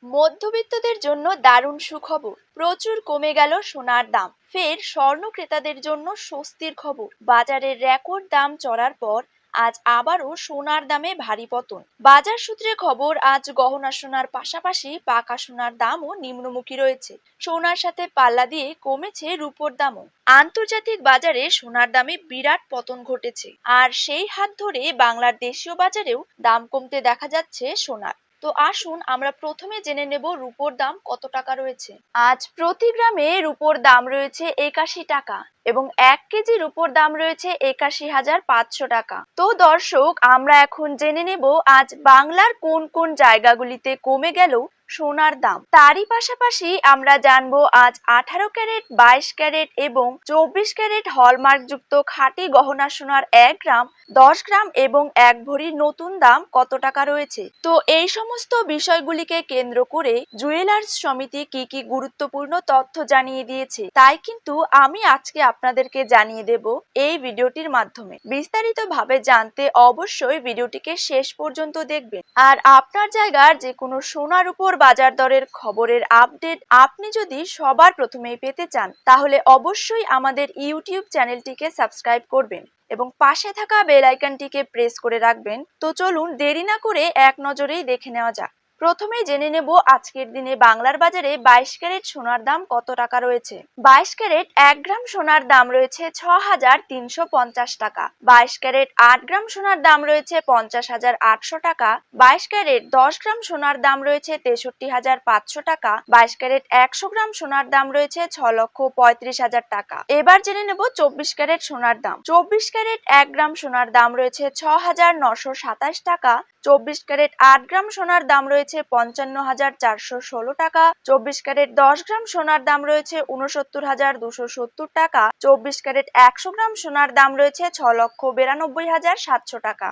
মধ্যবিত্তদের জন্য দারুণ সুখবর, প্রচুর কমে গেল সোনার দাম। ফের স্বর্ণ ক্রেতাদের জন্য স্বস্তির খবর, বাজারের রেকর্ড দাম চড়ার পর আজ আবারও সোনার দামে ভারী পতন। বাজার সূত্রে খবর, আজ গহনা সোনার পাশাপাশি পাকা সোনার দামও নিম্নমুখী রয়েছে। সোনার সাথে পাল্লা দিয়ে কমেছে রূপোর দামও। আন্তর্জাতিক বাজারে সোনার দামে বিরাট পতন ঘটেছে, আর সেই হাত ধরে বাংলার দেশীয় বাজারেও দাম কমতে দেখা যাচ্ছে সোনার। তো আসুন আমরা প্রথমে জেনে নেব রুপোর দাম কত টাকা রয়েছে। আজ প্রতি গ্রামে রুপোর দাম রয়েছে ৮১ টাকা এবং ১ কেজি রুপোর দাম রয়েছে ৮১,৫০০ টাকা। তো দর্শক, আমরা এখন জেনে নেব আজ বাংলার কোন কোন জায়গাগুলিতে কমে গেল সোনার দাম। তারই পাশাপাশি আমরা জানবো আজ ১৮ ক্যারেট, ২২ ক্যারেট এবং ২৪ ক্যারেট হলমার্কযুক্ত খাঁটি গহনা সোনার ১ গ্রাম, ১০ গ্রাম এবং ১ ভরির নতুন দাম কত টাকা রয়েছে। তো এই সমস্ত বিষয়গুলিকে কেন্দ্র করে জুয়েলার্স সমিতি কি কি গুরুত্বপূর্ণ তথ্য জানিয়ে দিয়েছে, তাই কিন্তু আমি আজকে আপনাদেরকে জানিয়ে দেব এই ভিডিওটির মাধ্যমে। বিস্তারিতভাবে জানতে অবশ্যই ভিডিওটিকে শেষ পর্যন্ত দেখবেন। আর আপনার জায়গার যে কোনো সোনার উপর বাজার দরের খবরের আপডেট আপনি যদি সবার প্রথমেই পেতে চান, তাহলে অবশ্যই আমাদের ইউটিউব চ্যানেলটিকে সাবস্ক্রাইব করবেন এবং পাশে থাকা বেল আইকনটিকে প্রেস করে রাখবেন। তো চলুন দেরি না করে এক নজরেই দেখে নেওয়া যাক। প্রথমেই জেনে নেব আজকের দিনে বাংলার বাজারে ২২ ক্যারেট সোনার দাম কত টাকা রয়েছে। ২২ ক্যারেট ১ গ্রাম সোনার দাম রয়েছে ৬,৩৫০ টাকা। ২২ ক্যারেট ৮ গ্রাম সোনার দাম রয়েছে ৫০,৮০০ টাকা। ২২ ক্যারেট ১০ গ্রাম সোনার দাম রয়েছে ৬৩,৫০০ টাকা। ২২ ক্যারেট ১০০ গ্রাম সোনার দাম রয়েছে ৬,৩৫,০০০ টাকা। এবার জেনে নেব ২৪ ক্যারেট সোনার দাম। ২৪ ক্যারেট ১ গ্রাম সোনার দাম রয়েছে ৬,৯২৭ টাকা। ২৪ ক্যারেট ৮ গ্রাম সোনার দাম রয়েছে ৫৫,৪১৬ টাকা। ২৪ ক্যারেট ১০ গ্রাম সোনার দাম রয়েছে ৬৯,২৭০ টাকা। ২৪ ক্যারেট ১০০ গ্রাম সোনার দাম রয়েছে ৬,৯২,৭০০ টাকা।